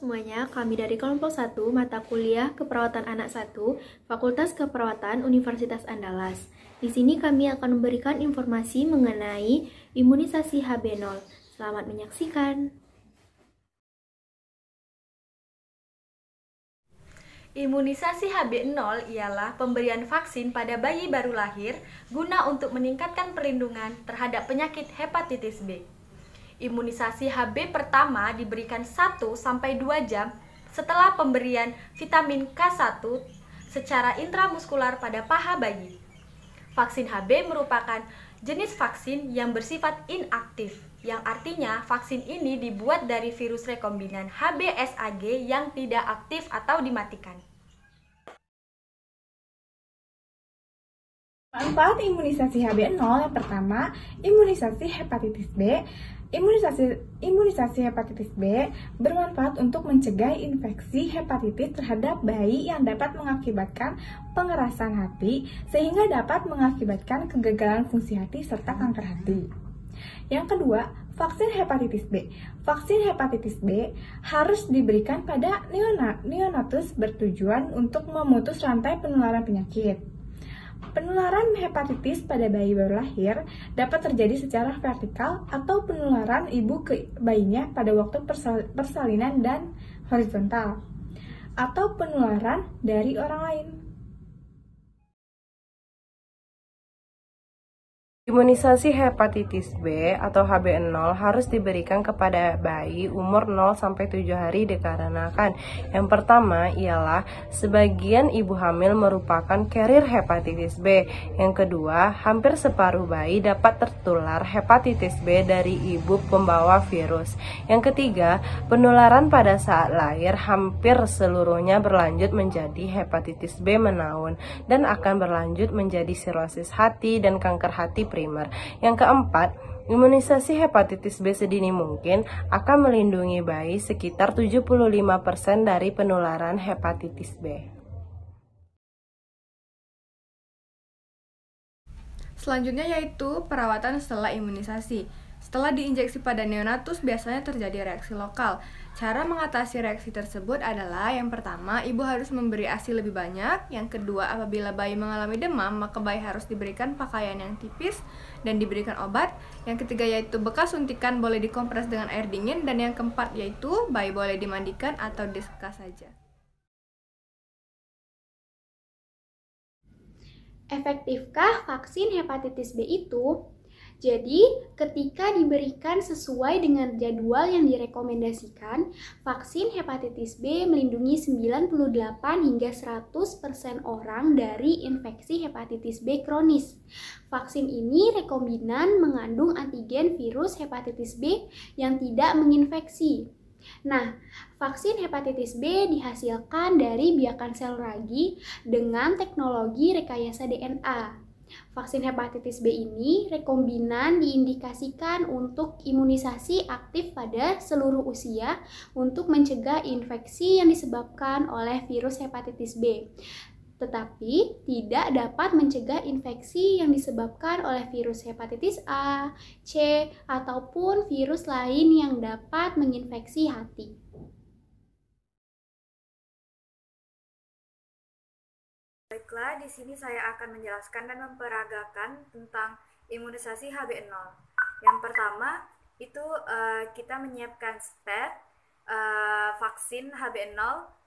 semuanya, kami dari kelompok 1 mata kuliah Keperawatan Anak 1, Fakultas Keperawatan Universitas Andalas. Di sini kami akan memberikan informasi mengenai imunisasi HB0. Selamat menyaksikan. Imunisasi HB0 ialah pemberian vaksin pada bayi baru lahir guna untuk meningkatkan perlindungan terhadap penyakit hepatitis B. Imunisasi HB pertama diberikan 1-2 jam setelah pemberian vitamin K1 secara intramuskular pada paha bayi. Vaksin HB merupakan jenis vaksin yang bersifat inaktif, yang artinya vaksin ini dibuat dari virus rekombinan HBsAg yang tidak aktif atau dimatikan. Manfaat imunisasi HB0 yang pertama, imunisasi hepatitis B. Imunisasi hepatitis B bermanfaat untuk mencegah infeksi hepatitis terhadap bayi yang dapat mengakibatkan pengerasan hati sehingga dapat mengakibatkan kegagalan fungsi hati serta kanker hati. Yang kedua, vaksin hepatitis B. Vaksin hepatitis B harus diberikan pada neonatus bertujuan untuk memutus rantai penularan penyakit. Penularan hepatitis pada bayi baru lahir dapat terjadi secara vertikal atau penularan ibu ke bayinya pada waktu persalinan dan horizontal, atau penularan dari orang lain. Imunisasi hepatitis B atau HB0 harus diberikan kepada bayi umur 0-7 hari dikarenakan yang pertama ialah sebagian ibu hamil merupakan carrier hepatitis B. Yang kedua, hampir separuh bayi dapat tertular hepatitis B dari ibu pembawa virus. Yang ketiga, penularan pada saat lahir hampir seluruhnya berlanjut menjadi hepatitis B menaun dan akan berlanjut menjadi sirosis hati dan kanker hati primer. Yang keempat, imunisasi hepatitis B sedini mungkin akan melindungi bayi sekitar 75% dari penularan hepatitis B. Selanjutnya yaitu perawatan setelah imunisasi. Setelah diinjeksi pada neonatus biasanya terjadi reaksi lokal. Cara mengatasi reaksi tersebut adalah yang pertama, ibu harus memberi ASI lebih banyak. Yang kedua, apabila bayi mengalami demam, maka bayi harus diberikan pakaian yang tipis dan diberikan obat. Yang ketiga yaitu bekas suntikan boleh dikompres dengan air dingin. Dan yang keempat yaitu bayi boleh dimandikan atau disekat saja. Efektifkah vaksin hepatitis B itu? Jadi, ketika diberikan sesuai dengan jadwal yang direkomendasikan, vaksin hepatitis B melindungi 98 hingga 100% orang dari infeksi hepatitis B kronis. Vaksin ini rekombinan mengandung antigen virus hepatitis B yang tidak menginfeksi. Nah, vaksin hepatitis B dihasilkan dari biakan sel ragi dengan teknologi rekayasa DNA. Vaksin hepatitis B ini rekombinan diindikasikan untuk imunisasi aktif pada seluruh usia untuk mencegah infeksi yang disebabkan oleh virus hepatitis B, tetapi tidak dapat mencegah infeksi yang disebabkan oleh virus hepatitis A, C, ataupun virus lain yang dapat menginfeksi hati. Baiklah, di sini saya akan menjelaskan dan memperagakan tentang imunisasi HB0. Yang pertama, itu kita menyiapkan spet, vaksin HB0,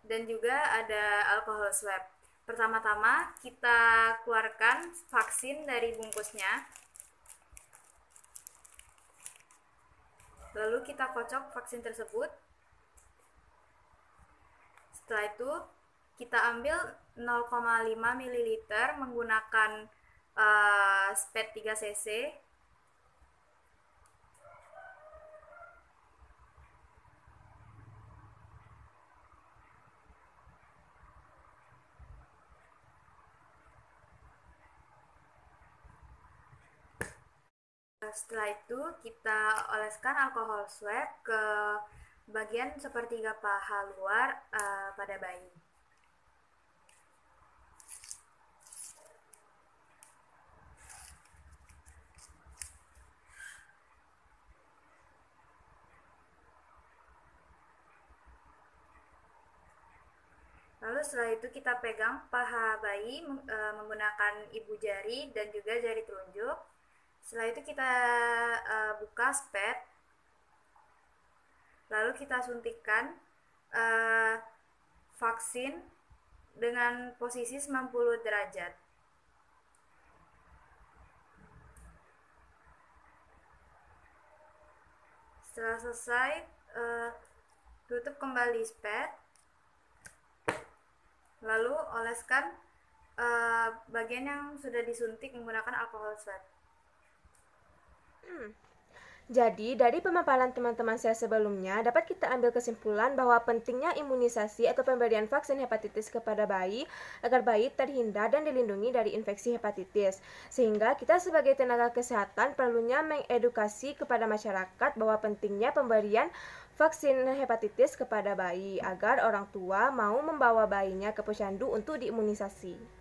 dan juga ada alkohol swab. Pertama-tama, kita keluarkan vaksin dari bungkusnya. Lalu kita kocok vaksin tersebut. Setelah itu, kita ambil 0,5 ml menggunakan spet 3 cc. Setelah itu kita oleskan alkohol swab ke bagian sepertiga paha luar pada bayi. Lalu setelah itu kita pegang paha bayi menggunakan ibu jari dan juga jari telunjuk. Setelah itu kita buka spet, lalu kita suntikkan vaksin dengan posisi 90 derajat. Setelah selesai, tutup kembali spet, lalu oleskan bagian yang sudah disuntik menggunakan alkohol swab. Jadi, dari pemaparan teman-teman saya sebelumnya, dapat kita ambil kesimpulan bahwa pentingnya imunisasi atau pemberian vaksin hepatitis kepada bayi agar bayi terhindar dan dilindungi dari infeksi hepatitis. Sehingga kita sebagai tenaga kesehatan perlunya mengedukasi kepada masyarakat bahwa pentingnya pemberian vaksin hepatitis kepada bayi agar orang tua mau membawa bayinya ke posyandu untuk diimunisasi.